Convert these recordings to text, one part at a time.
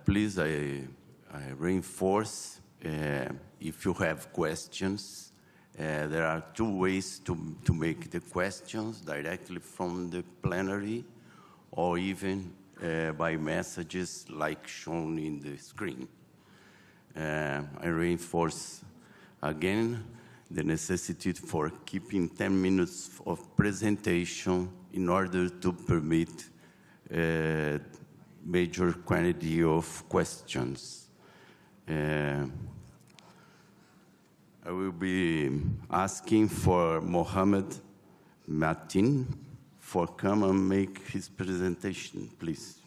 Please, I reinforce, if you have questions, there are two ways to make the questions, directly from the plenary or even by messages like shown in the screen. I reinforce again the necessity for keeping 10 minutes of presentation in order to permit major quantity of questions. I will be asking for Mohammed Matin for come and make his presentation, please.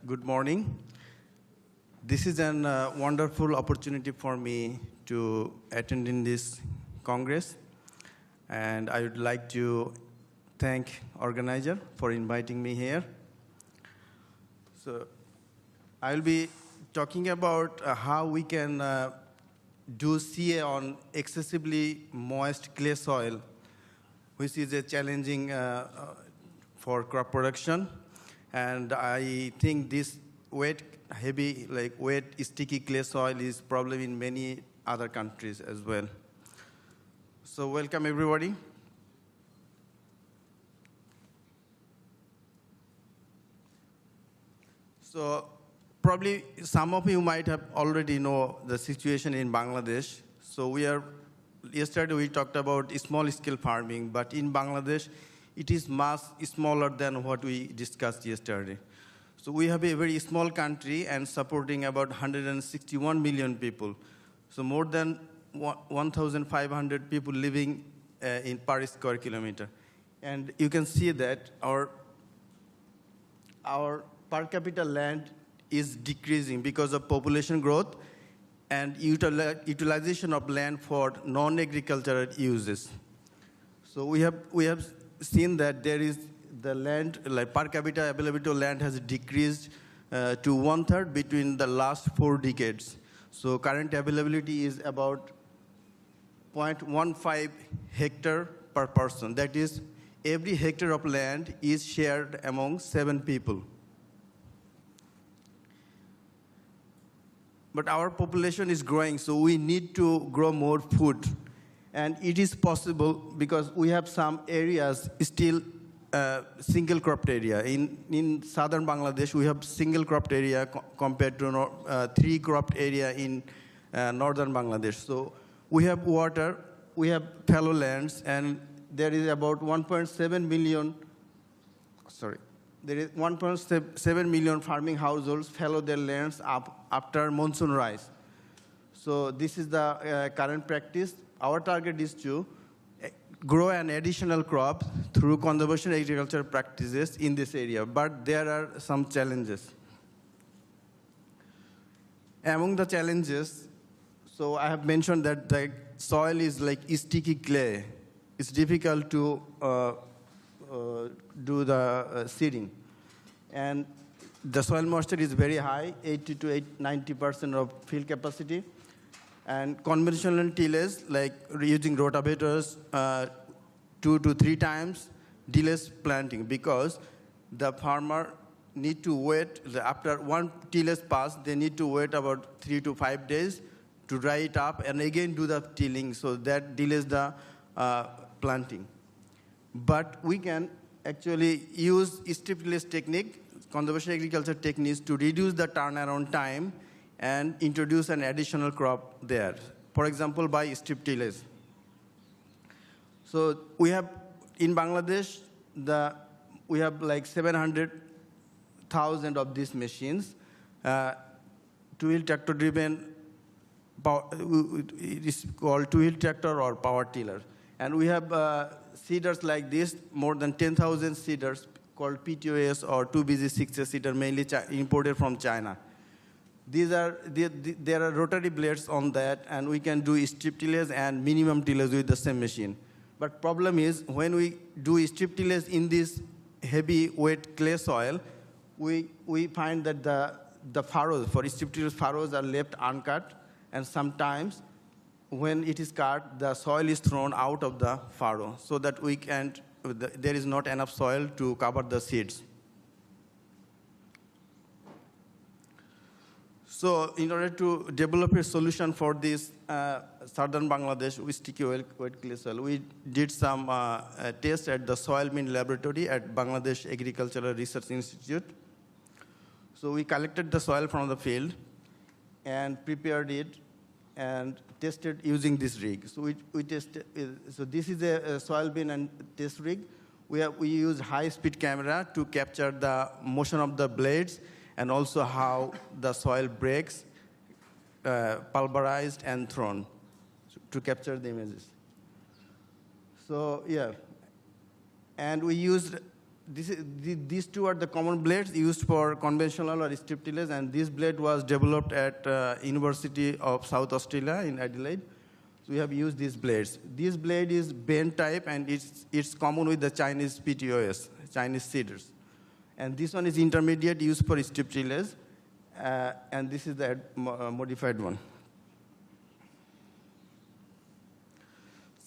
Good morning. This is a wonderful opportunity for me to attend in this Congress. And I would like to thank organizer for inviting me here. So I'll be talking about how we can do CA on excessively moist clay soil, which is a challenging for crop production. And I think this wet, heavy, like wet, sticky clay soil is problem in many other countries as well. So welcome everybody. So probably some of you might have already know the situation in Bangladesh. So yesterday we talked about small scale farming, but in Bangladesh, it is much smaller than what we discussed yesterday. So we have a very small country and supporting about 161 million people. So more than 1,500 people living in per square kilometer. And you can see that our per capita land is decreasing because of population growth and utilization of land for non-agricultural uses. So we have seen that there is the land, like per capita availability of land has decreased to 1/3 between the last 4 decades. So current availability is about 0.15 hectare per person. That is, every hectare of land is shared among 7 people. But our population is growing, so we need to grow more food. And it is possible because we have some areas still single cropped area. In southern Bangladesh, we have single cropped area compared to 3 cropped area in northern Bangladesh. So we have water, we have fallow lands, and there is about 1.7 million, there is 1.7 million farming households fallow their lands up after monsoon rise. So this is the current practice. Our target is to grow an additional crop through conservation agriculture practices in this area, but there are some challenges. Among the challenges, so I have mentioned that the soil is like sticky clay. It's difficult to do the seeding. And the soil moisture is very high, 80 to 90% of field capacity. And conventional tillage, like using rotavators 2 to 3 times, delays planting because the farmer need to wait, after one tillage pass, they need to wait about 3 to 5 days to dry it up and again do the tilling, so that delays the planting. But we can actually use strip-tillage technique, conservation agriculture techniques to reduce the turnaround time and introduce an additional crop there. For example, by strip-tillage. So we have, in Bangladesh, we have like 700,000 of these machines, two-wheel tractor-driven, it is called two-wheel tractor or power tiller. And we have seeders like this, more than 10,000 seeders called PTOS or 2BZ6 seeder, mainly imported from China. There are rotary blades on that, and we can do strip tillage and minimum tillage with the same machine. But problem is, when we do strip tillage in this heavy, wet clay soil, we find that the furrows, for strip tillage furrows are left uncut, And sometimes, when it is cut, the soil is thrown out of the furrow so that there is not enough soil to cover the seeds. So in order to develop a solution for this southern Bangladesh with sticky wet clay soil, we did some tests at the soil bin laboratory at Bangladesh Agricultural Research Institute. So we collected the soil from the field and prepared it and tested using this rig. So we tested. So this is a soil bin and test rig. We use high-speed camera to capture the motion of the blades and also how the soil breaks, pulverized and thrown to capture the images. So yeah, and we used, these two are the common blades used for conventional or strip-tillage, and this blade was developed at University of South Australia in Adelaide. So we have used these blades. This blade is bend type, and it's common with the Chinese PTOS, Chinese seeders. And this one is intermediate, used for strip-tillage, and this is the modified one.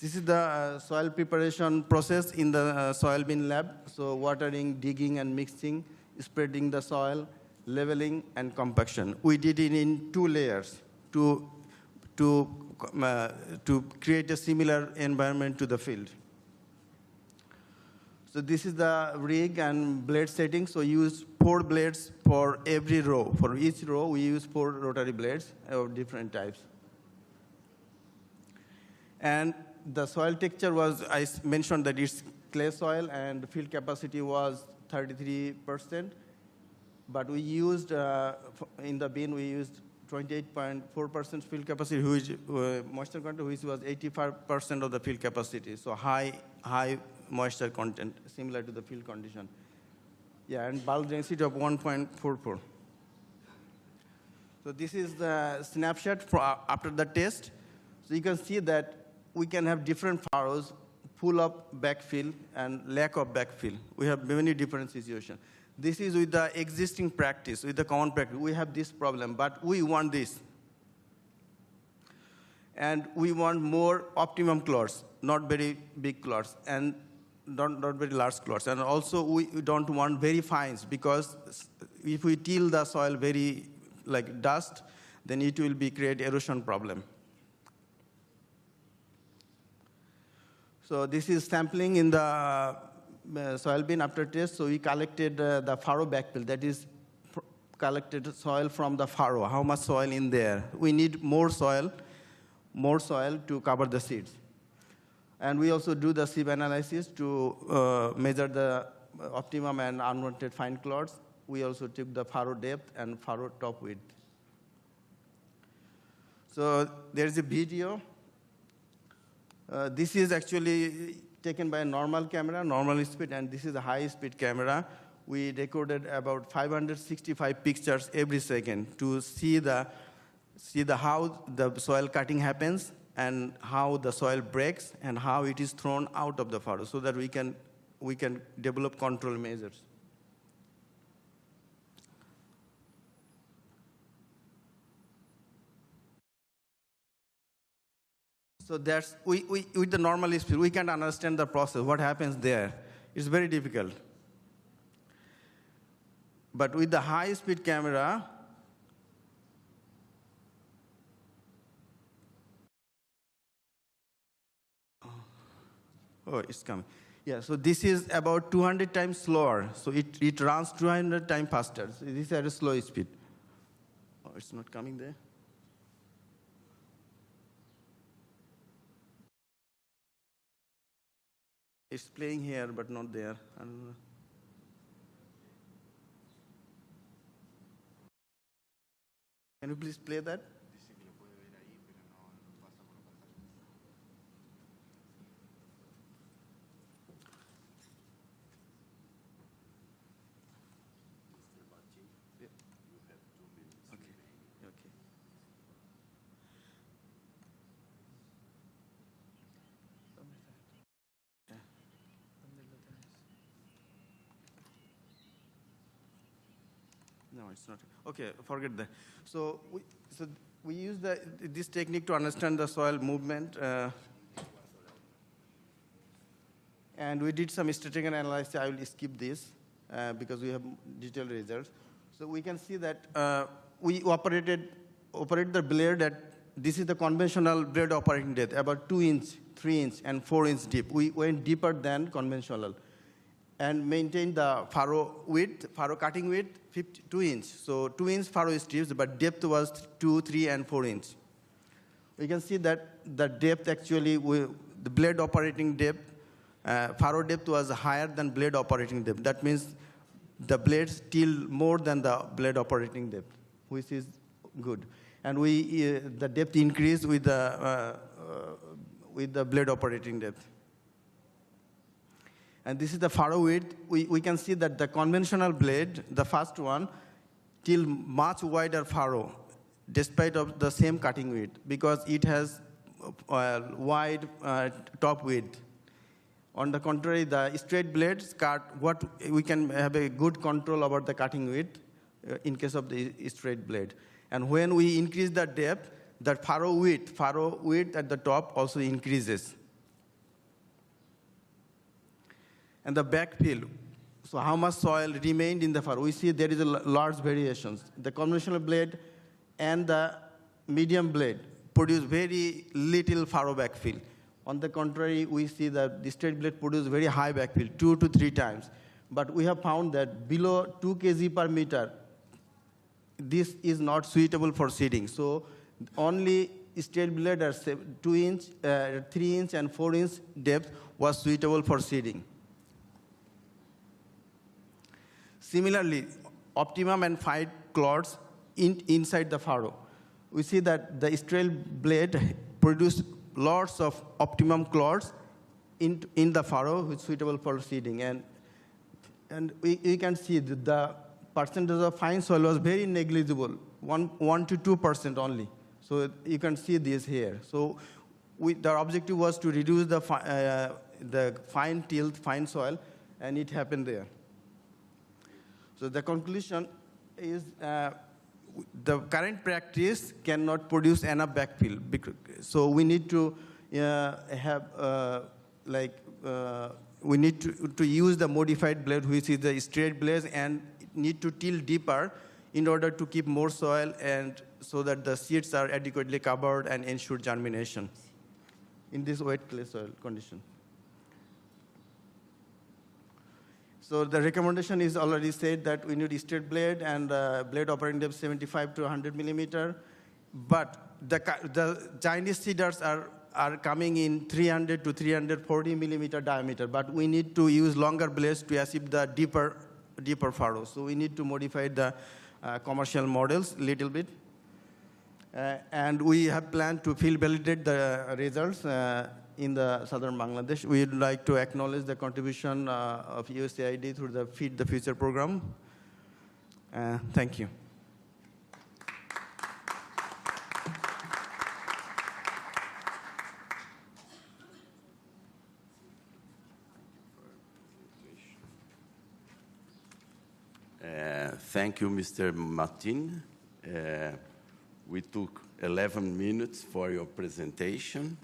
This is the soil preparation process in the soil bin lab. So watering, digging, and mixing, spreading the soil, leveling, and compaction. We did it in 2 layers to create a similar environment to the field. So this is the rig and blade setting. So use 4 blades for every row. For each row, we use 4 rotary blades of different types. And the soil texture was, I mentioned that it's clay soil, and the field capacity was 33%. But we used, in the bin, we used 28.4% field capacity, which moisture content, which was 85% of the field capacity. So high moisture content, similar to the field condition. Yeah, and bulk density of 1.44. So this is the snapshot after the test. So you can see that we can have different furrows, full of backfill and lack of backfill. We have many different situations. This is with the existing practice, with the common practice. We have this problem, but we want this. And we want more optimum clots, not very big clots, and not very large clots. And also, we don't want very fines, because if we till the soil very like dust, then it will create erosion problem. So this is sampling in the soil bin after test. So we collected the furrow backfill, that is collected soil from the furrow. How much soil in there? We need more soil to cover the seeds. And we also do the sieve analysis to measure the optimum and unwanted fine clots. We also took the furrow depth and furrow top width. So there's a video. This is actually taken by a normal camera, normal speed, and this is a high-speed camera. We recorded about 565 pictures every second to see how the soil cutting happens and how the soil breaks and how it is thrown out of the furrow, so that we can develop control measures. So that's, with the normal speed, we can't understand the process, what happens there. It's very difficult. But with the high-speed camera, oh, it's coming. Yeah, so this is about 200 times slower. So it runs 200 times faster. So this is at a slow speed. Oh, it's not coming there. It's playing here, but not there. I don't know. Can you please play that? No, it's not. Okay, forget that. So we use this technique to understand the soil movement. And we did some statistical analysis. I will skip this because we have detailed results. So we can see that we operate the blade at, this is the conventional blade operating depth, about 2 inch, 3 inch, and 4 inch deep. We went deeper than conventional and maintained the furrow width, furrow cutting width, 2 inch. So 2 inch furrow strips, but depth was 2, 3, and 4 inch. We can see that the depth actually, the blade operating depth, furrow depth was higher than blade operating depth. That means the blades till more than the blade operating depth, which is good. And the depth increased with the blade operating depth. And this is the furrow width. We can see that the conventional blade, the first one, till much wider furrow, despite of the same cutting width, because it has wide top width. On the contrary, the straight blades cut, we can have a good control about the cutting width in case of the straight blade. And when we increase the depth, the furrow width at the top also increases. And the backfill, so how much soil remained in the furrow? We see there is a large variations. The conventional blade and the medium blade produce very little furrow backfill. On the contrary, we see that the straight blade produce very high backfill, 2 to 3 times. But we have found that below 2 kg per meter, this is not suitable for seeding. So only straight blade at 2 inch, 3 inch, and 4 inch depth was suitable for seeding. Similarly, optimum and fine clods inside the furrow. We see that the straight blade produced lots of optimum clods in the furrow, which is suitable for seeding. And we can see that the percentage of fine soil was very negligible, 1 to 2% only. So you can see this here. So the objective was to reduce the fine tilled, fine soil, and it happened there. So the conclusion is the current practice cannot produce enough backfill. So we need to we need to use the modified blade, which is the straight blades, and need to till deeper in order to keep more soil and so that the seeds are adequately covered and ensure germination in this wet clay soil condition. So the recommendation is already said that we need straight blade and blade operating depth 75 to 100 millimeter. But the Chinese seeders are coming in 300 to 340 millimeter diameter. But we need to use longer blades to achieve the deeper furrows. So we need to modify the commercial models a little bit. And we have planned to field validate the results in the southern Bangladesh. We would like to acknowledge the contribution of USAID through the Feed the Future program. Thank you. Thank you, Mr. Martin. We took 11 minutes for your presentation.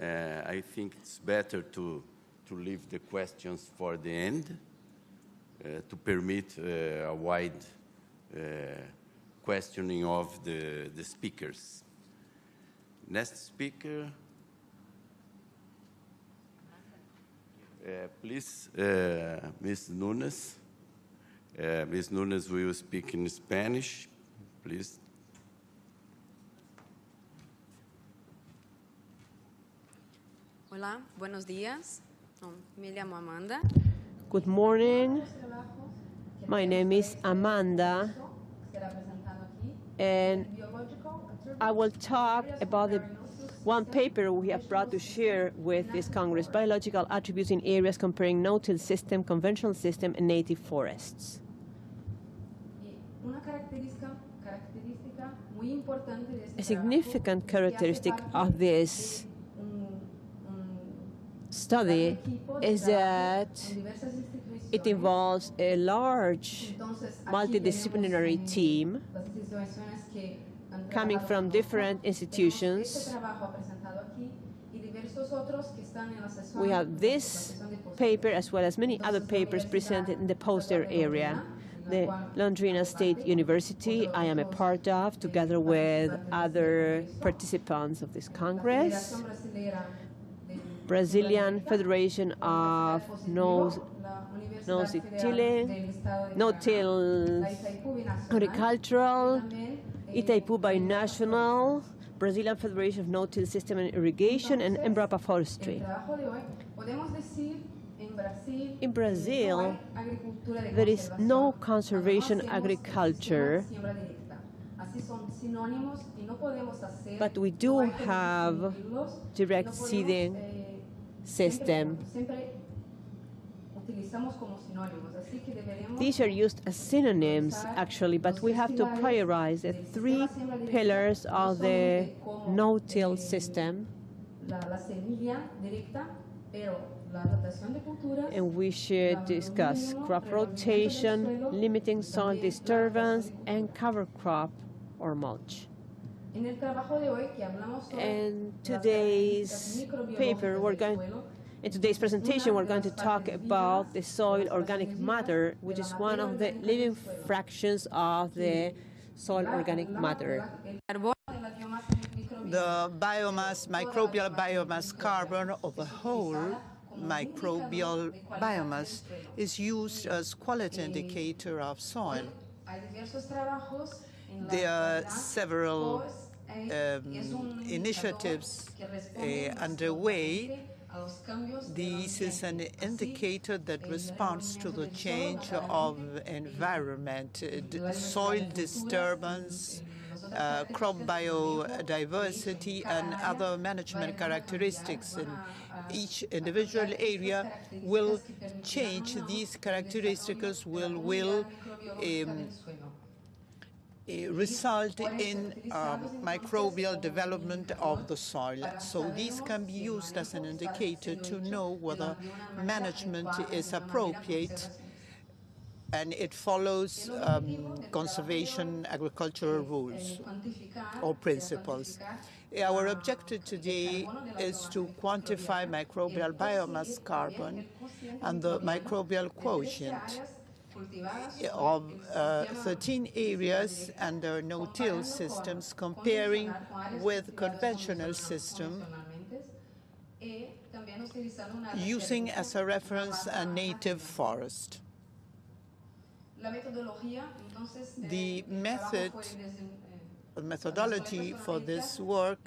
I think it's better to leave the questions for the end to permit a wide questioning of the speakers. Next speaker. Please, Ms. Nunes. Ms. Nunes will speak in Spanish, please. Hola, buenos días. Me llamo Amanda. Good morning. My name is Amanda, and I will talk about the one paper we have brought to share with this Congress, Biological Attributes in Areas Comparing No-Till System, Conventional System, and Native Forests. A significant characteristic of this study is that it involves a large multidisciplinary team coming from different institutions. We have this paper as well as many other papers presented in the poster area. The Londrina State University I am a part of, together with other participants of this Congress. Brazilian Federation of No-Till Agricultural, Itaipu Binational, Brazilian Federation of No-Till System and Irrigation, and Embrapa Forestry. In Brazil, there is no conservation agriculture, but we do have direct seeding system. These are used as synonyms, actually, but we have to prioritize the 3 pillars of the no-till system. And we should discuss crop rotation, limiting soil disturbance, and cover crop or mulch. In today's presentation, we're going to talk about the soil organic matter, which is one of the living fractions of the soil organic matter. The biomass, microbial biomass carbon of the whole microbial biomass is used as quality indicator of soil. There are several initiatives underway. This is an indicator that responds to the change of environment, soil disturbance, crop biodiversity, and other management characteristics. In each individual area will change. These characteristics will result in microbial development of the soil. So these can be used as an indicator to know whether management is appropriate and it follows conservation agricultural rules or principles. Our objective today is to quantify microbial biomass carbon and the microbial quotient of 13 areas under no-till systems, comparing with conventional system, using as a reference a native forest. The methodology for this work,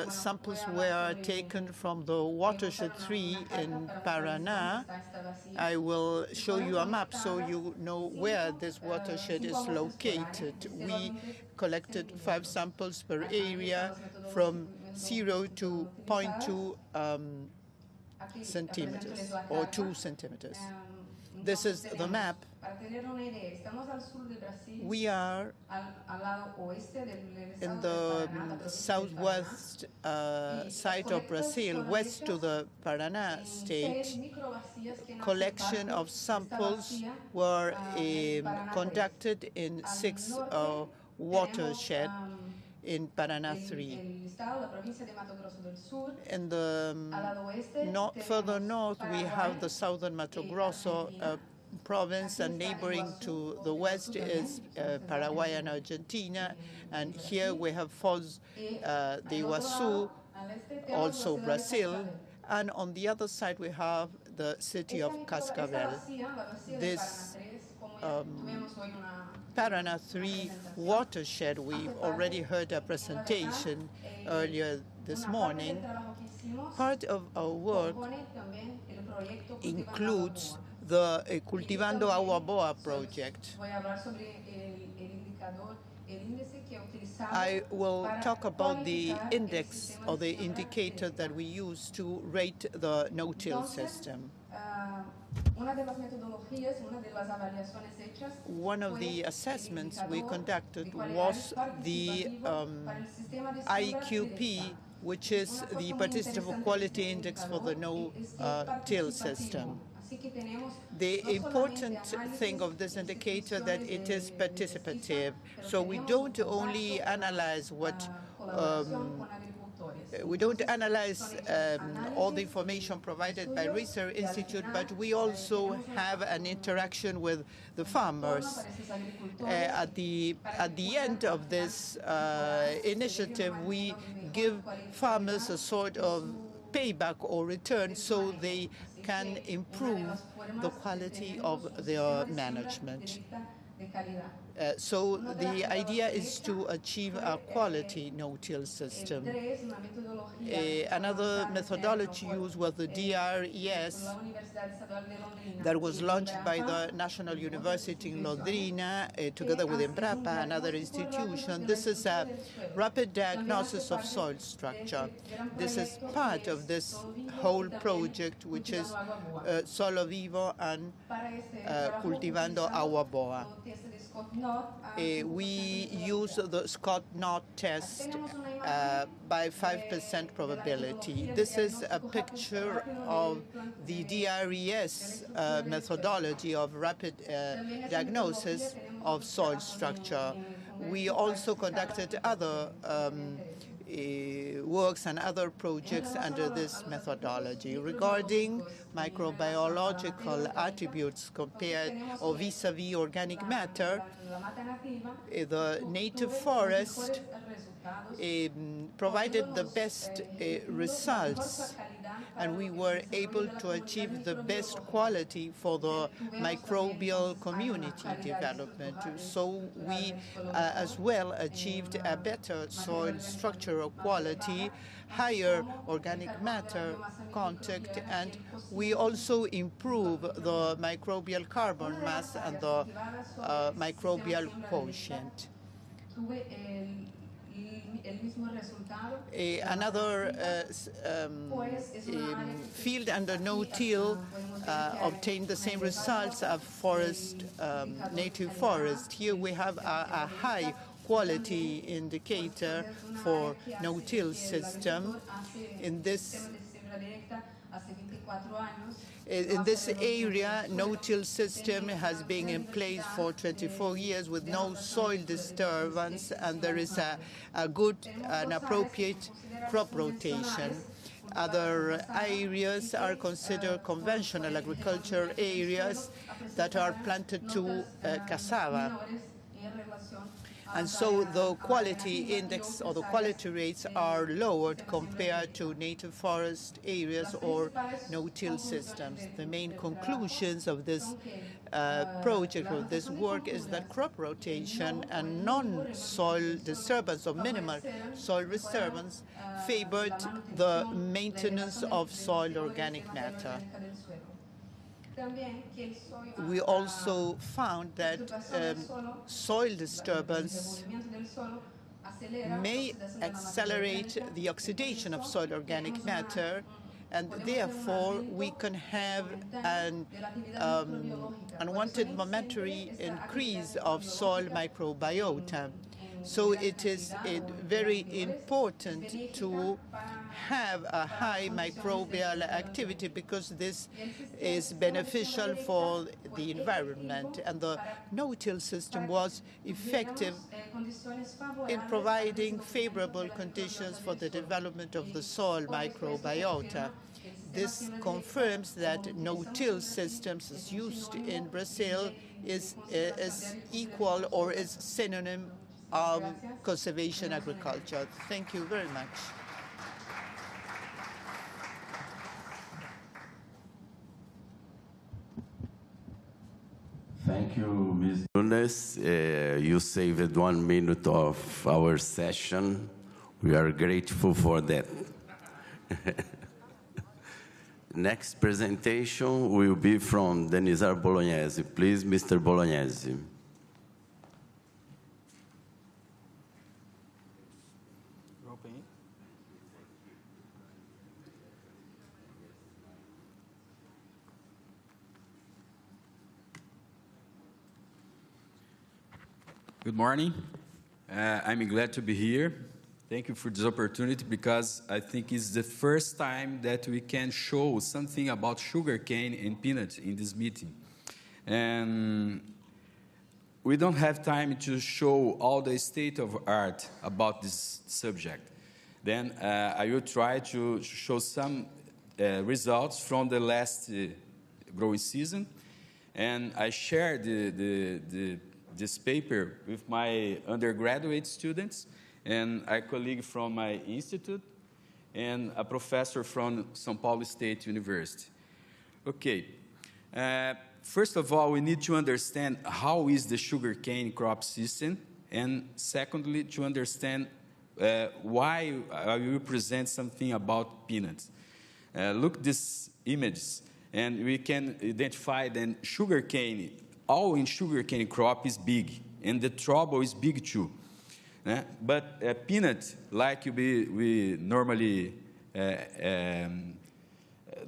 samples were taken from the watershed 3 in Paraná. I will show you a map so you know where this watershed is located. We collected 5 samples per area from 0 to 0.2 centimeters or 2 centimeters. This is the map. We are in the southwest side of Brazil, west to the Paraná state. Collection of samples were conducted in 6 watersheds in Paraná 3. In the further north, we have the southern Mato Grosso province, and neighboring to the west is Paraguay and Argentina. And here we have Foz do Iguaçu, also Brazil. And on the other side, we have the city of Cascavel. This Paraná 3 watershed, we've already heard a presentation earlier this morning. Part of our work includes the Cultivando Agua Boa project. I will talk about the index or the indicator that we use to rate the no-till system. One of the assessments we conducted was the IQP, which is the Participative Quality Index for the no-till system. The important thing of this indicator that it is participative. So we don't only analyze what we don't analyze all the information provided by Research Institute, but we also have an interaction with the farmers. At the end of this initiative, we give farmers a sort of payback or return so they can improve the quality of their management. So the idea is to achieve a quality no-till system. Another methodology used was the DRES that was launched by the National University in Londrina together with Embrapa and other institutions. This is a rapid diagnosis of soil structure. This is part of this whole project, which is Solo Vivo and Cultivando Agua Boa. We use the Scott-Knott test by 5% probability. This is a picture of the DRES methodology of rapid diagnosis of soil structure. We also conducted other works and other projects under this methodology. Regarding microbiological attributes compared or vis-a-vis organic matter, the native forest provided the best results, and we were able to achieve the best quality for the microbial community development. So we as well achieved a better soil structural quality, higher organic matter content, and we also improve the microbial carbon mass and the microbial quotient. Another field under no-till obtained the same results as forest, native forest. Here we have a high quality indicator for no-till system. In this area, no-till system has been in place for 24 years with no soil disturbance, and there is a good and appropriate crop rotation. Other areas are considered conventional agriculture areas that are planted to cassava. And so the quality index or the quality rates are lowered compared to native forest areas or no-till systems. The main conclusions of this project, of this work, is that crop rotation and non-soil disturbance or minimal soil disturbance favored the maintenance of soil organic matter. We also found that soil disturbance may accelerate the oxidation of soil organic matter, and therefore we can have an unwanted momentary increase of soil microbiota. So it is very important to have a high microbial activity because this is beneficial for the environment. And the no-till system was effective in providing favorable conditions for the development of the soil microbiota. This confirms that no-till systems as used in Brazil is equal or is synonym of conservation agriculture. Thank you very much. Thank you, Ms. Nunes. You saved 1 minute of our session. We are grateful for that. Next presentation will be from Denisar Bolonhezi. Please, Mr. Bolonhezi. Good morning. I'm glad to be here. Thank you for this opportunity because I think it's the first time that we can show something about sugarcane and peanut in this meeting. And we don't have time to show all the state of art about this subject. Then I will try to show some results from the last growing season. And I shared this paper with my undergraduate students and a colleague from my institute and a professor from São Paulo State University. Okay. First of all, we need to understand how is the sugarcane crop system, and secondly, to understand why I will present something about peanuts. Look these images, and we can identify that sugarcane, all in sugarcane crop is big, and the trouble is big too. But peanut, like we normally,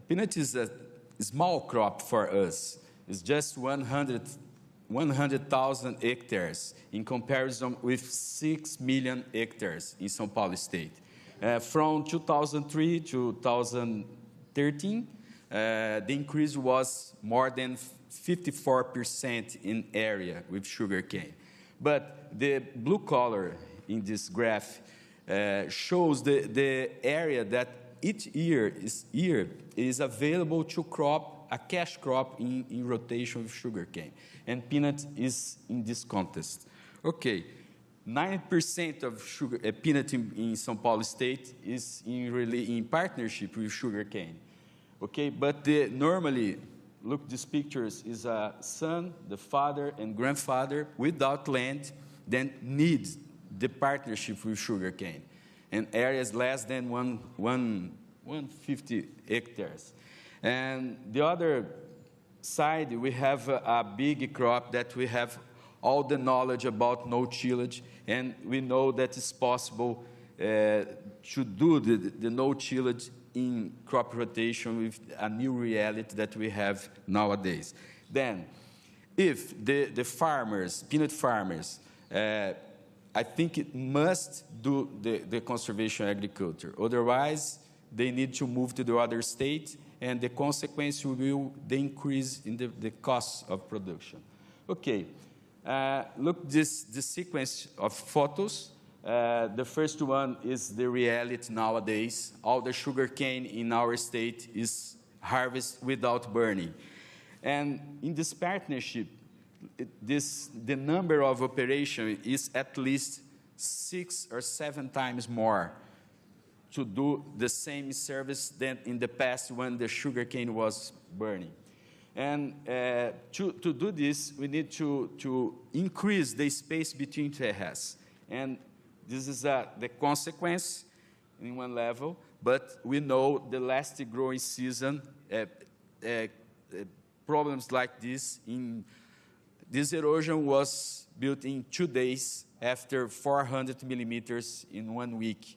peanut is a small crop for us. It's just 100,000 hectares in comparison with 6 million hectares in São Paulo State. From 2003 to 2013, the increase was more than 54% in area with sugarcane. But the blue color in this graph shows the area that each year is available to crop a cash crop in rotation with sugarcane. And peanut is in this context. Okay, 90% of peanut in São Paulo State is in partnership with sugarcane. Okay, but normally, look, these pictures is a son, the father, and grandfather without land, then needs the partnership with sugarcane. And areas less than 150 hectares. And the other side, we have a big crop that we have all the knowledge about no-tillage, and we know that it's possible to do the no-tillage in crop rotation with a new reality that we have nowadays. Then, if the farmers, peanut farmers, I think it must do the conservation agriculture. Otherwise, they need to move to the other state, and the consequence will be the increase in the cost of production. Okay, look this sequence of photos. The first one is the reality nowadays. All the sugarcane in our state is harvested without burning. And in this partnership, the number of operations is at least 6 or 7 times more to do the same service than in the past when the sugarcane was burning. And to do this, we need to increase the space between terras. And this is the consequence in one level, but we know the last growing season, problems like this. This erosion was built in 2 days after 400 millimeters in 1 week.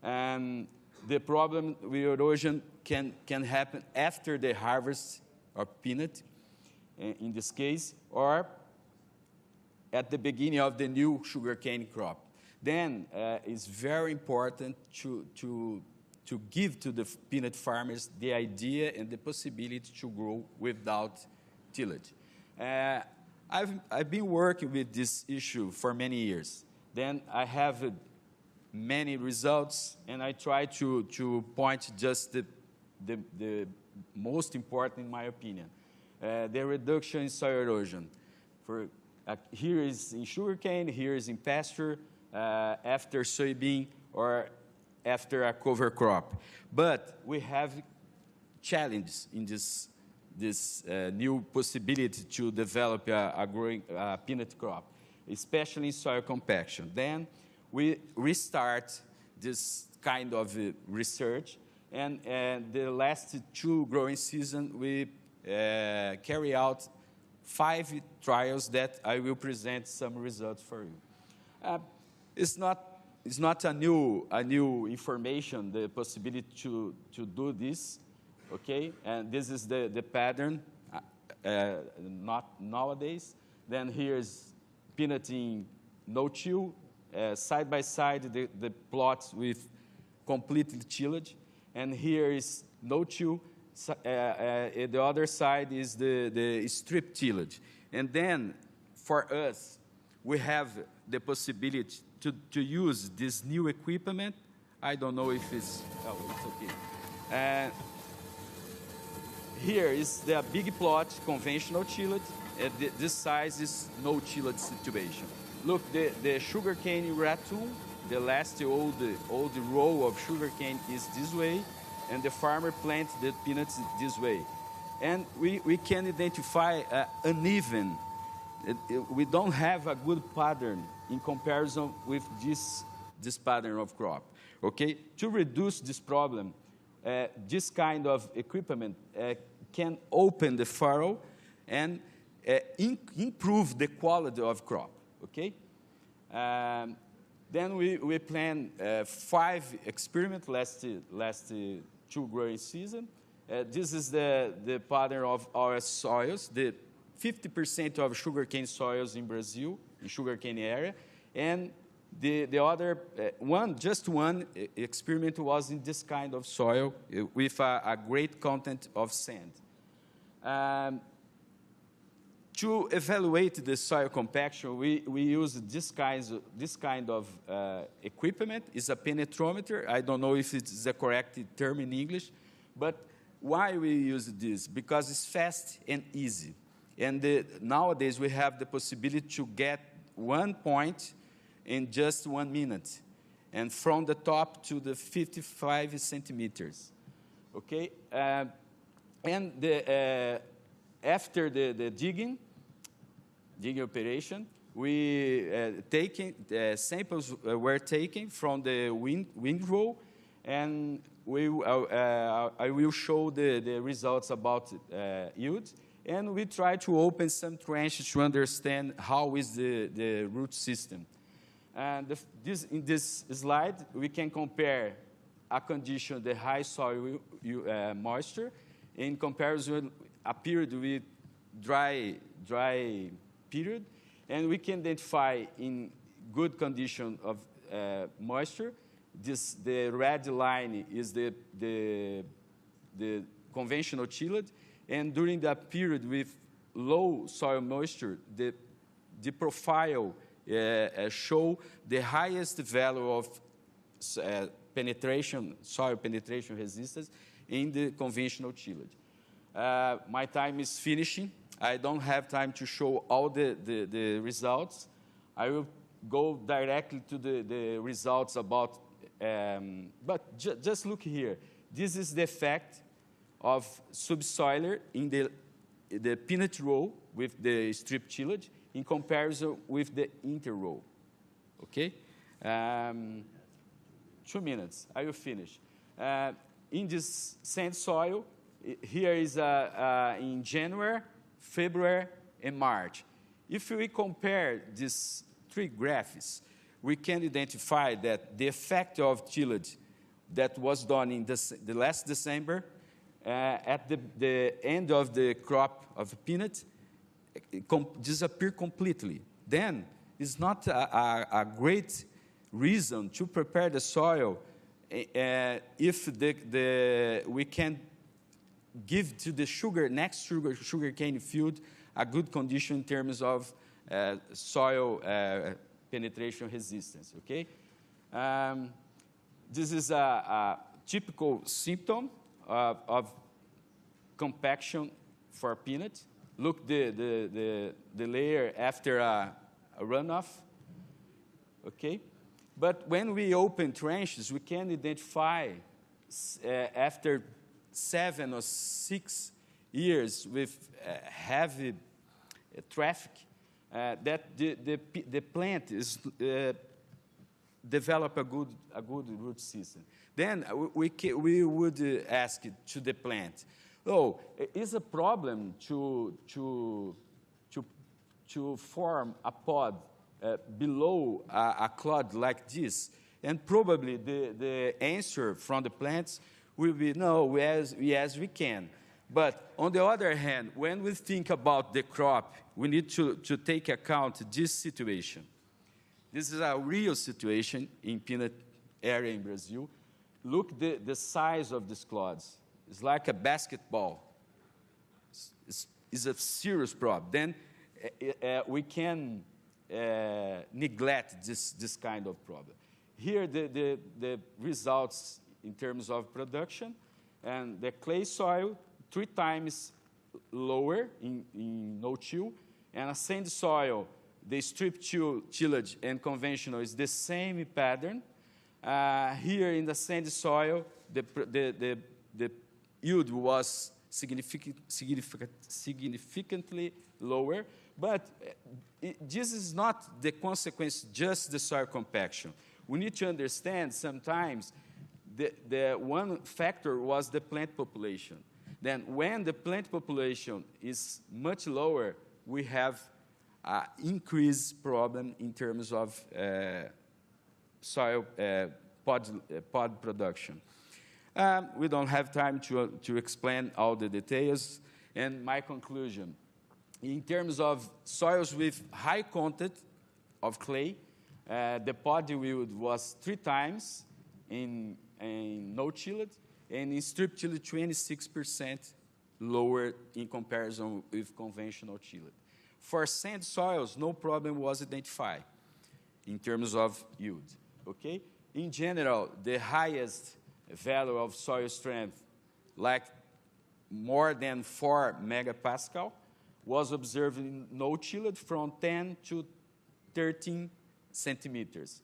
And the problem with erosion can happen after the harvest of peanut, in this case, or at the beginning of the new sugarcane crop. Then it's very important to give to the peanut farmers the idea and the possibility to grow without tillage. I've been working with this issue for many years. Then I have many results, and I try to point just the most important in my opinion. The reduction in soil erosion. Here is in sugarcane, here is in pasture, after soybean or after a cover crop. But we have challenges in this new possibility to develop a growing peanut crop, especially in soil compaction. Then we restart this kind of research, and the last 2 growing seasons, we carry out 5 trials that I will present some results for you. It's not a new information, the possibility to do this, okay? And this is the pattern, not nowadays. Then here's peanut in no-till, side by side the plots with completely tillage, and here is no-till the other side is the strip-tillage. And then, for us, we have the possibility to use this new equipment. I don't know if it's okay. Here is the big plot, conventional tillage. This size is no tillage situation. Look, the sugarcane ratoon, the last old row of sugarcane is this way, and the farmer plants the peanuts this way. And we can identify uneven. We don't have a good pattern in comparison with this pattern of crop. Okay? To reduce this problem, this kind of equipment can open the furrow and improve the quality of crop. Okay? Then we plan 5 experiments last 2 growing season. This is the pattern of our soils, the 50% of sugarcane soils in Brazil, in sugarcane area, and the other just one experiment was in this kind of soil with a great content of sand. To evaluate the soil compaction, we use this kind of equipment. It's a penetrometer. I don't know if it's the correct term in English, but why we use this? Because it's fast and easy. And nowadays we have the possibility to get 1 point in just 1 minute, and from the top to the 55 centimeters. Okay, and after the digging operation, samples were taken from the windrow, and I will show the results about yield. And we try to open some trenches to understand how is the root system. And in this slide, we can compare a condition, the high soil moisture, in comparison a period with dry period, and we can identify in good condition of moisture. The red line is the conventional tillage, and during that period with low soil moisture, the profile show the highest value of soil penetration resistance in the conventional tillage. My time is finishing. I don't have time to show all the results. I will go directly to the results about, but just look here. This is the effect of subsoiler in the peanut row with the strip tillage in comparison with the inter-row. Okay? 2 minutes, I will finish. In this sand soil, here is in January, February, and March. If we compare these 3 graphs, we can identify that the effect of tillage that was done in the last December, at the end of the crop of peanut, disappear completely. Then it's not a great reason to prepare the soil if we can give to the next sugarcane field a good condition in terms of soil penetration resistance. Okay, this is a typical symptom of compaction for peanut. Look the layer after a runoff. Okay, but when we open trenches, we can identify after 7 or 6 years with heavy traffic that the plant is develop a good root system. Then we would ask to the plant, oh, is a problem to form a pod below a clod like this? And probably the answer from the plants will be no, yes we can. But on the other hand, when we think about the crop, we need to take account this situation. This is a real situation in peanut area in Brazil. Look the size of these clods. It's like a basketball. It's a serious problem. Then we can neglect this kind of problem. Here, the results in terms of production, and the clay soil 3 times lower in no-till, and a sand soil, the strip-tillage and conventional is the same pattern. Here in the sand soil, the yield was significantly lower, but this is not the consequence just the soil compaction. We need to understand sometimes the one factor was the plant population. Then when the plant population is much lower, we have an increased problem in terms of soil pod production. We don't have time to explain all the details. And my conclusion, in terms of soils with high content of clay, the pod yield was 3 times in no-tilled, and in strip-tilled 26% lower in comparison with conventional tilled. For sand soils, no problem was identified in terms of yield. Okay? In general, the highest value of soil strength, like more than 4 megapascal, was observed in no-tilled from 10 to 13 centimeters.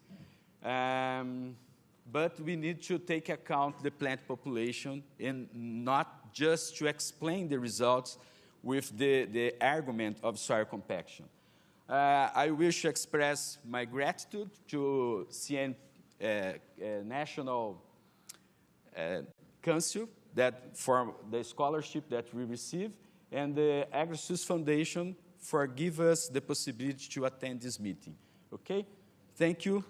But we need to take account the plant population and not just to explain the results with the argument of soil compaction. I wish to express my gratitude to CN National Council for the scholarship that we receive, and the AgriSUS Foundation for giving us the possibility to attend this meeting. Okay? Thank you.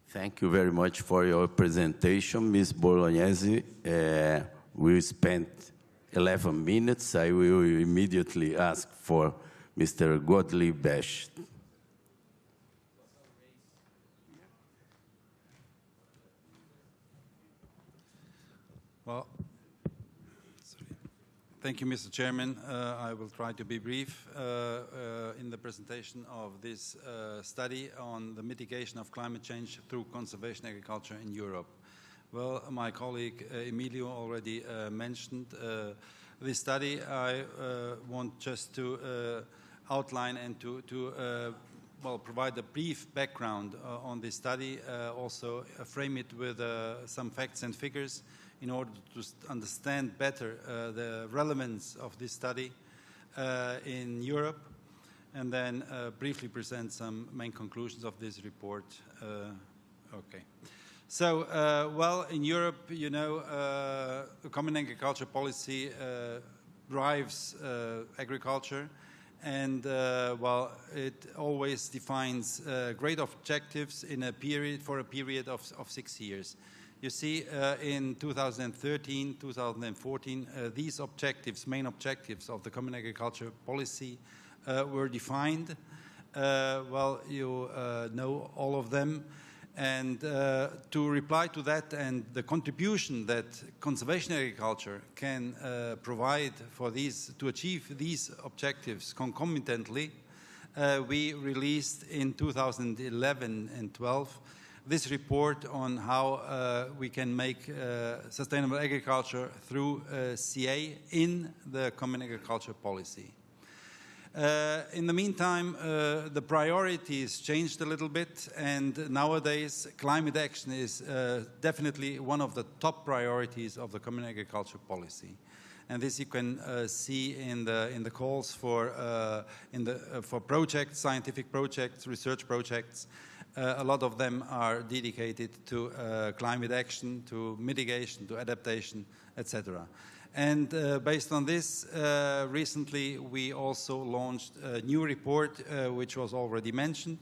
Thank you very much for your presentation, Ms. Bolonhezi. We spent 11 minutes. I will immediately ask for Mr. Gottlieb Basch. Well, thank you, Mr. Chairman. I will try to be brief in the presentation of this study on the mitigation of climate change through conservation agriculture in Europe. Well, my colleague Emilio already mentioned this study. I want just to outline and to provide a brief background on this study, also frame it with some facts and figures in order to understand better the relevance of this study in Europe, and then briefly present some main conclusions of this report. Okay. So, well, in Europe, you know, the Common Agriculture Policy drives agriculture, and well, it always defines great objectives in a period, for a period of 6 years. You see, in 2013, 2014, these objectives, main objectives of the Common Agriculture Policy were defined. Well, you know all of them. And to reply to that and the contribution that conservation agriculture can provide for these, to achieve these objectives concomitantly, we released in 2011 and 12 this report on how we can make sustainable agriculture through CA in the Common Agriculture Policy. In the meantime, the priorities changed a little bit, and nowadays climate action is definitely one of the top priorities of the Common Agriculture Policy. And this you can see in the calls for projects, scientific projects, research projects. A lot of them are dedicated to climate action, to mitigation, to adaptation, etc. And based on this, recently we also launched a new report, which was already mentioned.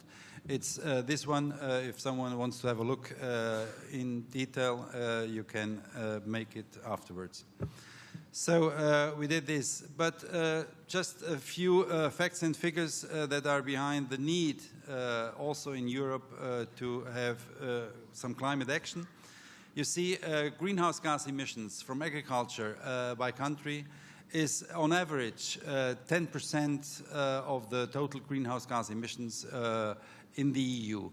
It's this one. If someone wants to have a look in detail, you can make it afterwards. So we did this, but just a few facts and figures that are behind the need also in Europe to have some climate action. You see, greenhouse gas emissions from agriculture by country is on average 10% of the total greenhouse gas emissions in the EU.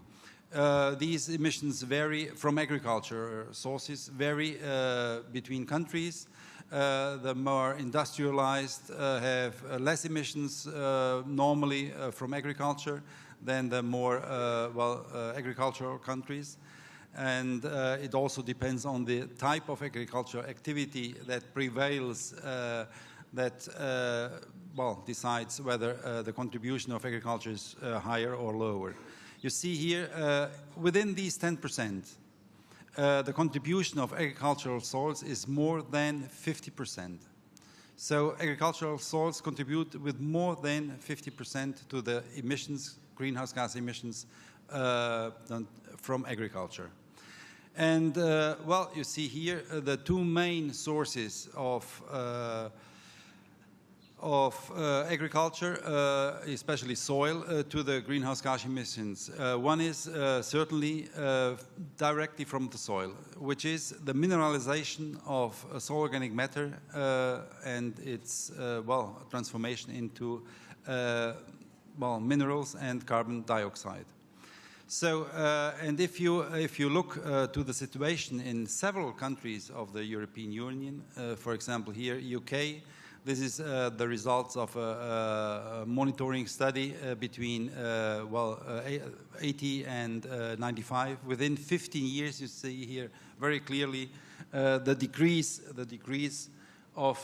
These emissions vary from agriculture sources, vary between countries. The more industrialized have less emissions normally from agriculture than the more agricultural countries. And it also depends on the type of agricultural activity that prevails that decides whether the contribution of agriculture is higher or lower. You see here, within these 10%, the contribution of agricultural soils is more than 50%. So agricultural soils contribute with more than 50% to the emissions, greenhouse gas emissions from agriculture. And, you see here the two main sources of agriculture, especially soil, to the greenhouse gas emissions. One is certainly directly from the soil, which is the mineralization of soil organic matter and its transformation into minerals and carbon dioxide. So, and if you look to the situation in several countries of the European Union, for example here, UK, this is the results of a monitoring study between 80 and 95. Within 15 years, you see here very clearly the decrease of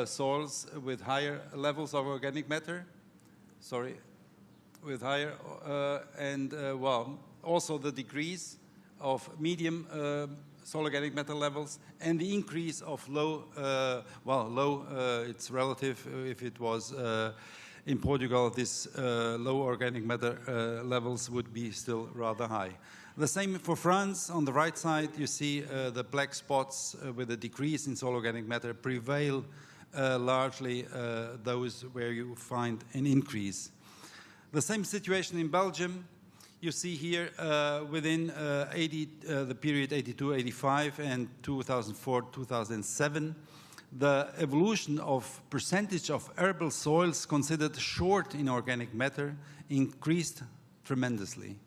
soils with higher levels of organic matter. Sorry. With higher also the decrease of medium soil organic matter levels and the increase of low, it's relative. If it was in Portugal, this low organic matter levels would be still rather high. The same for France. On the right side, you see the black spots with a decrease in soil organic matter prevail largely those where you find an increase. The same situation in Belgium. You see here within the period 82-85 and 2004-2007, the evolution of percentage of arable soils considered short in organic matter increased tremendously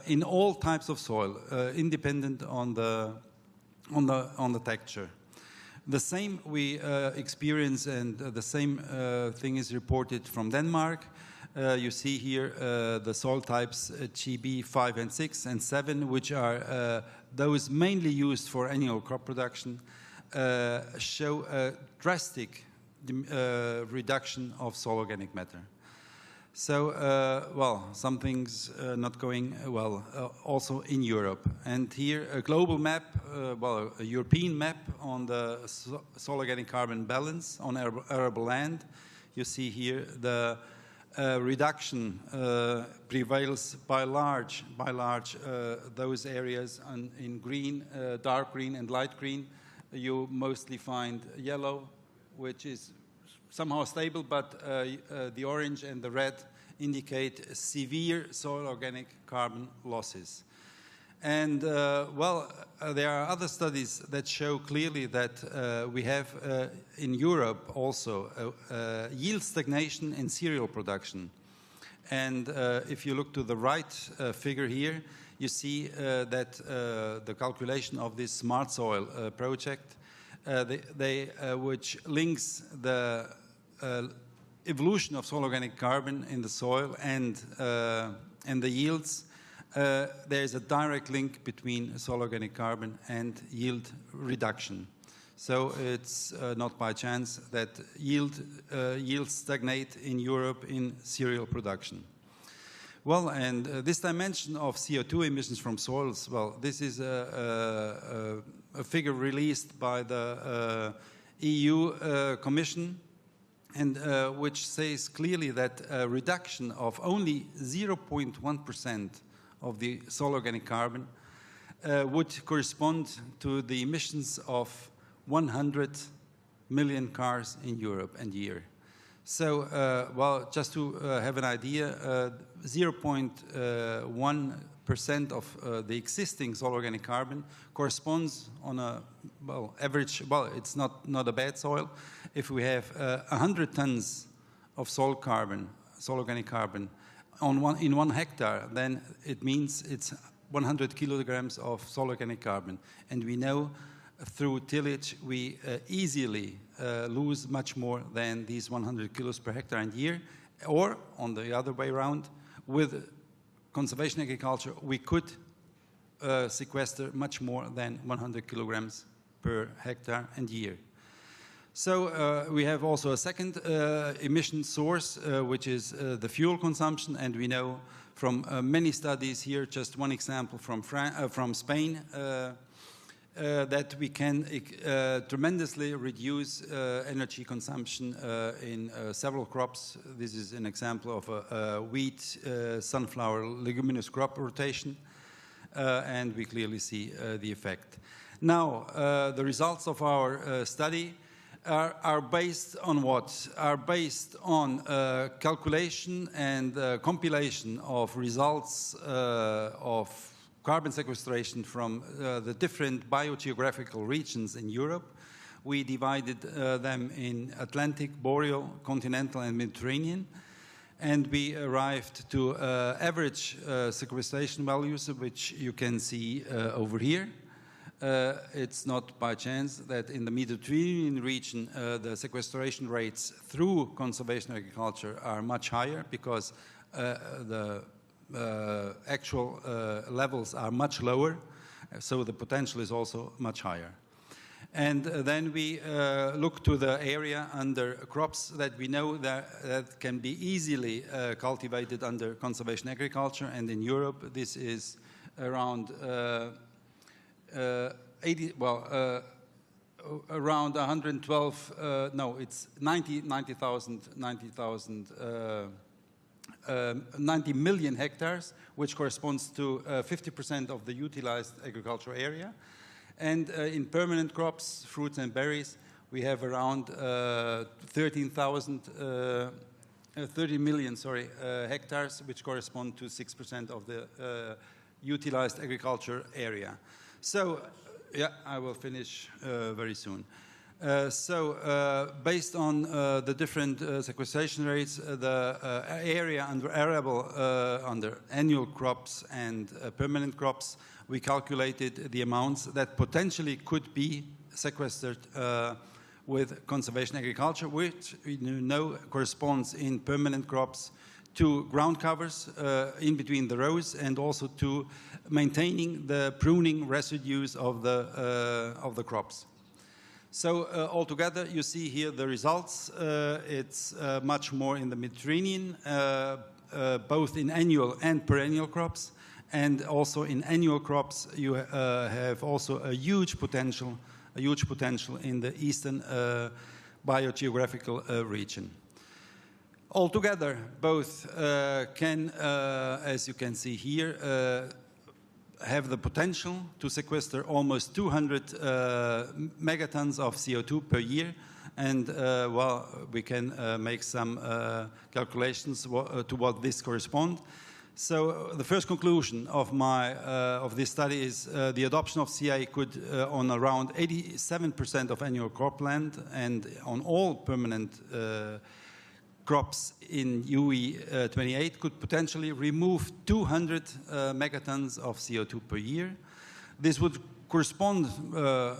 in all types of soil, independent on the texture. The same we experience, and the same thing is reported from Denmark. You see here the soil types GB 5 and 6 and 7, which are those mainly used for annual crop production, show a drastic reduction of soil organic matter. So, something's not going well also in Europe. And here a global map, a European map on the soil organic carbon balance on arable land. You see here the reduction prevails by large those areas in green, dark green and light green. You mostly find yellow, which is somehow stable, but the orange and the red indicate severe soil organic carbon losses. And there are other studies that show clearly that we have in Europe also yield stagnation in cereal production. And if you look to the right figure here, you see that the calculation of this Smart Soil project, which links the evolution of soil organic carbon in the soil and the yields. There is a direct link between soil organic carbon and yield reduction. So it's not by chance that yields stagnate in Europe in cereal production. Well, and this dimension of CO2 emissions from soils, well, this is a figure released by the EU Commission, and which says clearly that a reduction of only 0.1% of the soil organic carbon would correspond to the emissions of 100 million cars in Europe a year. So, well, just to have an idea, 0.1% of the existing soil organic carbon corresponds on a, well, average, well, it's not a bad soil. If we have 100 tons of soil organic carbon in 1 hectare, then it means it's 100 kilograms of soil organic carbon. And we know through tillage we easily lose much more than these 100 kilos per hectare and year. Or, on the other way around, with conservation agriculture, we could sequester much more than 100 kilograms per hectare and year. So we have also a second emission source, which is the fuel consumption, and we know from many studies here, just one example from Spain, that we can tremendously reduce energy consumption in several crops. This is an example of a wheat, sunflower, leguminous crop rotation, and we clearly see the effect. Now, the results of our study are based on what? Are based on calculation and compilation of results of carbon sequestration from the different biogeographical regions in Europe. We divided them in Atlantic, Boreal, Continental, and Mediterranean. And we arrived to average sequestration values, which you can see over here. It's not by chance that in the Mediterranean region the sequestration rates through conservation agriculture are much higher, because the actual levels are much lower, so the potential is also much higher. And then we look to the area under crops that we know that can be easily cultivated under conservation agriculture, and in Europe this is around around 112, no, it's 90 million hectares, which corresponds to 50% of the utilized agricultural area. And in permanent crops, fruits and berries, we have around 30 million hectares, which correspond to 6% of the utilized agriculture area. So, yeah, I will finish very soon. Based on the different sequestration rates, the area under arable, under annual crops and permanent crops, we calculated the amounts that potentially could be sequestered with conservation agriculture, which we know corresponds in permanent crops to ground covers in between the rows, and also to maintaining the pruning residues of the crops. So altogether, you see here the results. It's much more in the Mediterranean, both in annual and perennial crops, and also in annual crops you have also a huge potential in the eastern biogeographical region. Altogether, both can, as you can see here, have the potential to sequester almost 200 megatons of CO2 per year. And, well, we can make some calculations to what this corresponds. So the first conclusion of this study is the adoption of CA could, on around 87% of annual cropland and on all permanent crops in UE 28 could potentially remove 200 megatons of CO2 per year. This would correspond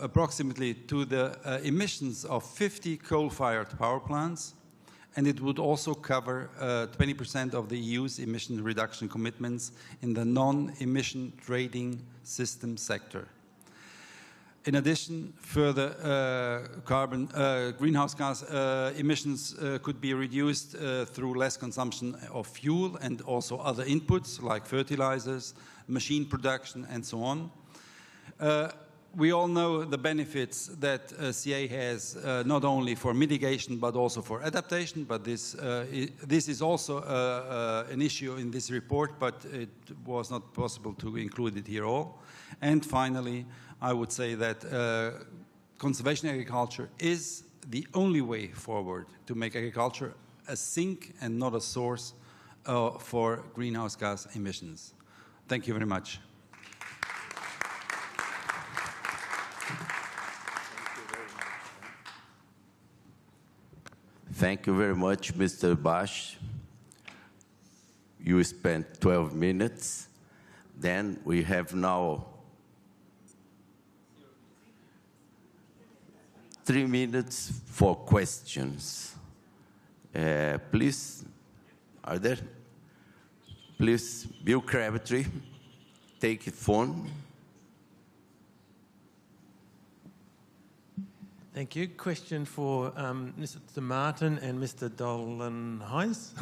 approximately to the emissions of 50 coal-fired power plants, and it would also cover 20% of the EU's emission reduction commitments in the non-emission trading system sector. In addition, further greenhouse gas emissions could be reduced through less consumption of fuel and also other inputs like fertilizers, machine production, and so on. We all know the benefits that CA has not only for mitigation but also for adaptation, but this is also an issue in this report, but it was not possible to include it here all. And finally, I would say that conservation agriculture is the only way forward to make agriculture a sink and not a source for greenhouse gas emissions. Thank you very much. Thank you very much, Mr. Basch. You spent 12 minutes. Then we have now 3 minutes for questions. Please, are there? Please, Bill Crabtree, take the phone. Thank you. Question for Mr. Martin and Mr. Bolonhezi.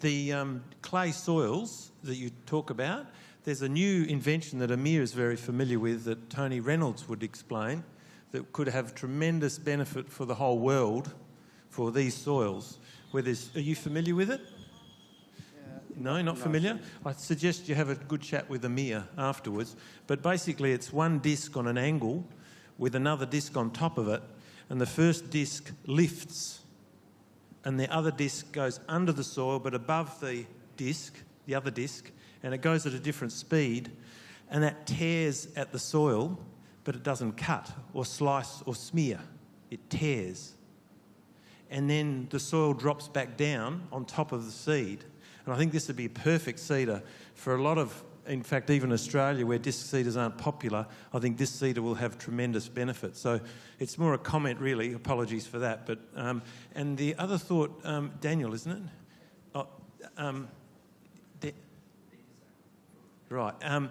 The clay soils that you talk about, there's a new invention that Amir is very familiar with that Tony Reynolds would explain that could have tremendous benefit for the whole world for these soils. Are you familiar with it? No, not familiar? I suggest you have a good chat with Amir afterwards. But basically it's one disc on an angle with another disc on top of it, and the first disc lifts and the other disc goes under the soil but above the disc, the other disc, and it goes at a different speed, and that tears at the soil, but it doesn't cut or slice or smear. It tears. And then the soil drops back down on top of the seed. And I think this would be a perfect seeder for a lot of, in fact, even Australia, where disc seeders aren't popular, I think this seeder will have tremendous benefit. So it's more a comment, really. Apologies for that. But and the other thought, Daniel, isn't it? Oh, right.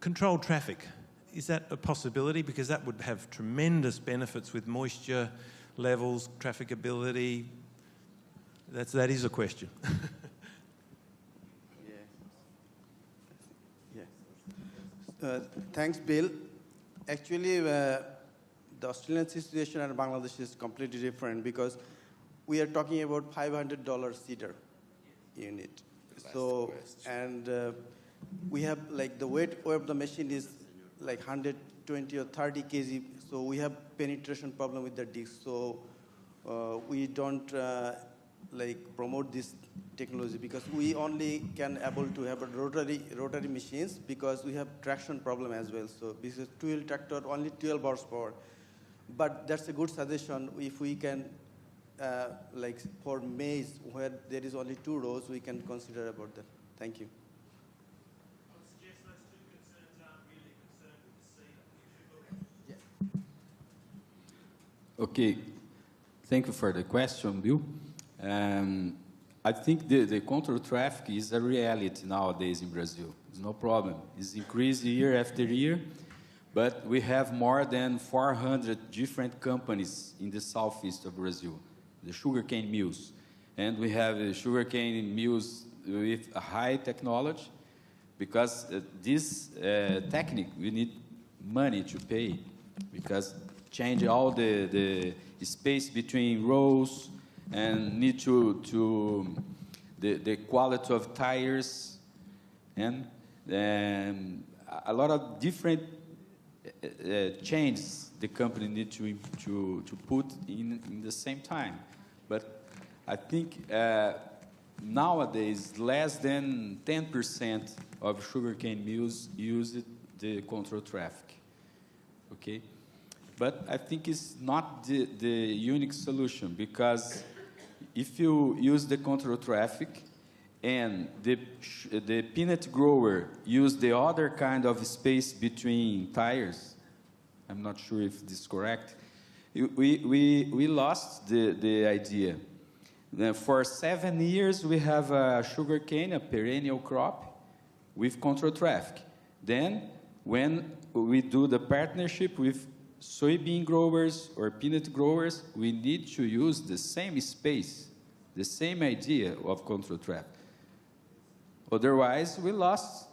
Controlled traffic. Is that a possibility? Because that would have tremendous benefits with moisture levels, trafficability. That is a question. Thanks, Bill. Actually, the Australian situation and Bangladesh is completely different because we are talking about $500 seeder unit. So, and we have like the weight of the machine is like 120 or 30 kg. So we have penetration problem with the disc. So we don't like promote this technology because we only can able to have a rotary machines because we have traction problem as well. So this is two-wheel tractor, only 12 horsepower. But that's a good suggestion. If we can, like for maize, where there is only 2 rows, we can consider about that. Thank you. I would suggest those two concerns aren't really concerned with the seeder. Okay. Thank you for the question, Bill. I think the control traffic is a reality nowadays in Brazil. It's no problem. It's increasing year after year, but we have more than 400 different companies in the southeast of Brazil, the sugarcane mills. And we have sugarcane mills with a high technology, because this technique, we need money to pay, because change all the space between rows, and need the quality of tires, and a lot of different changes the company need to put in the same time. But I think nowadays less than 10% of sugarcane mills use the control traffic. Okay, but I think it's not the unique solution, because if you use the control traffic and the peanut grower use the other kind of space between tires, I'm not sure if this is correct, we lost the idea. For 7 years, we have a sugarcane, a perennial crop, with control traffic. Then, when we do the partnership with soybean growers or peanut growers, we need to use the same space, the same idea of control traffic. Otherwise, we lost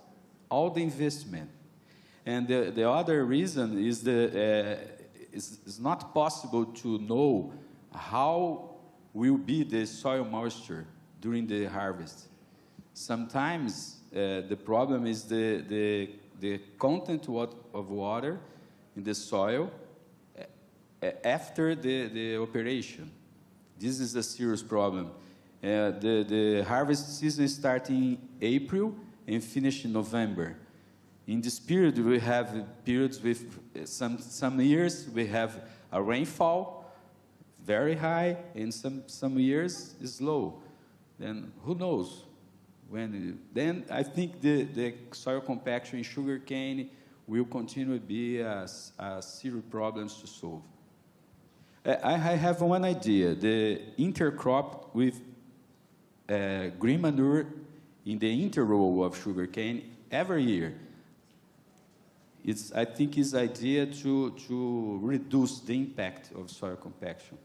all the investment. And the other reason is it's not possible to know how will be the soil moisture during the harvest. Sometimes the problem is the content of water in the soil after the operation. This is a serious problem. The harvest season starts in April and finishes in November. In this period, we have periods with some years we have a rainfall very high, and some years is low. Then who knows when? Then I think the soil compaction in sugarcane will continue to be a serious problem to solve. I have one idea: the intercrop with green manure in the interrow of sugarcane every year. I think it's idea to reduce the impact of soil compaction.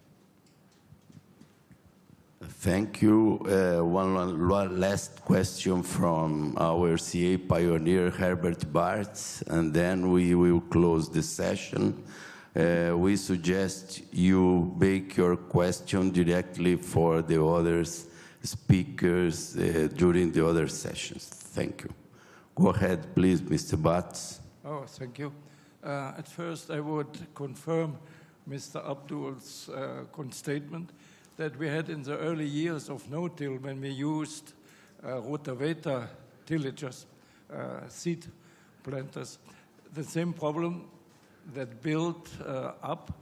Thank you. One last question from our CA pioneer, Herbert Bartz, and then we will close the session. We suggest you make your question directly for the other speakers during the other sessions. Thank you. Go ahead, please, Mr. Bartz. Oh, thank you. At first, I would confirm Mr. Abdul's statement that we had in the early years of no-till when we used rotavator tillages, seed planters, the same problem that built up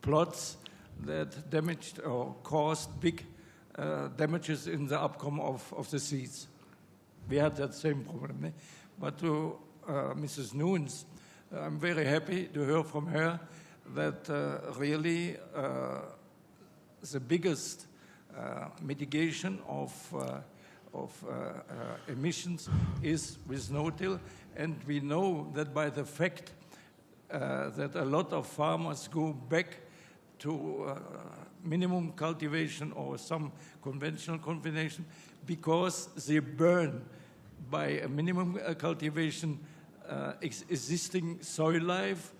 plots that damaged or caused big damages in the outcome of the seeds. We had that same problem. Eh? But to Mrs. Nunes, I'm very happy to hear from her that really the biggest mitigation of emissions is with no-till, and we know that by the fact that a lot of farmers go back to minimum cultivation or some conventional cultivation because they burn by a minimum cultivation existing soil life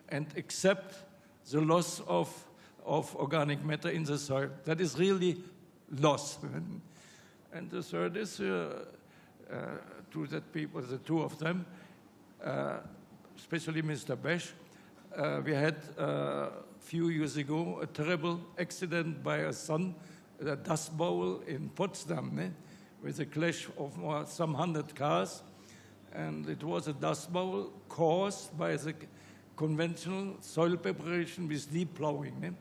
and accept the loss of organic matter in the soil. That is really loss. And the third is to that people, the two of them, especially Mr. Basch, we had a few years ago a terrible accident by a dust bowl in Potsdam, with a clash of some 100 cars. And it was a dust bowl caused by the conventional soil preparation with deep plowing.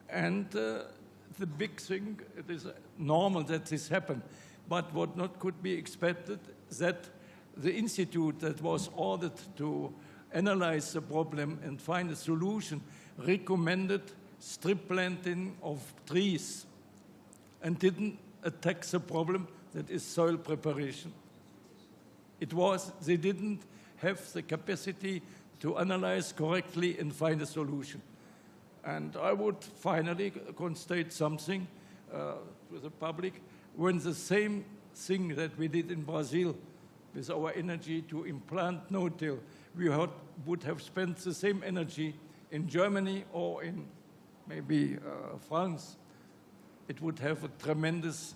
And the big thing, it is normal that this happened, but what not could be expected, that the institute that was ordered to analyze the problem and find a solution recommended strip planting of trees and didn't attack the problem that is soil preparation. They didn't have the capacity to analyze correctly and find a solution. And I would finally constate something to the public. When the same thing that we did in Brazil with our energy to implant no-till, we would have spent the same energy in Germany or in maybe France, it would have a tremendous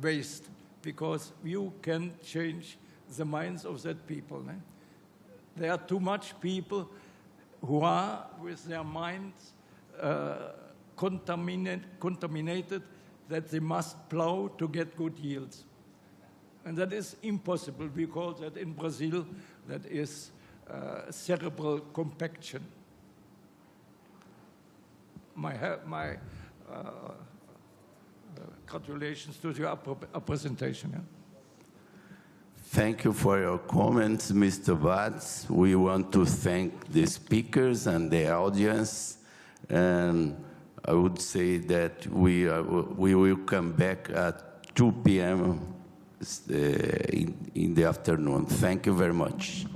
waste, because you can change the minds of that people. There are too much people who are with their minds contaminated that they must plow to get good yields. And that is impossible. We call that in Brazil, that is cerebral compaction. My congratulations to your presentation. Yeah? Thank you for your comments, Mr. Bartz. We want to thank the speakers and the audience. And I would say that we will come back at 2 p.m. in the afternoon. Thank you very much.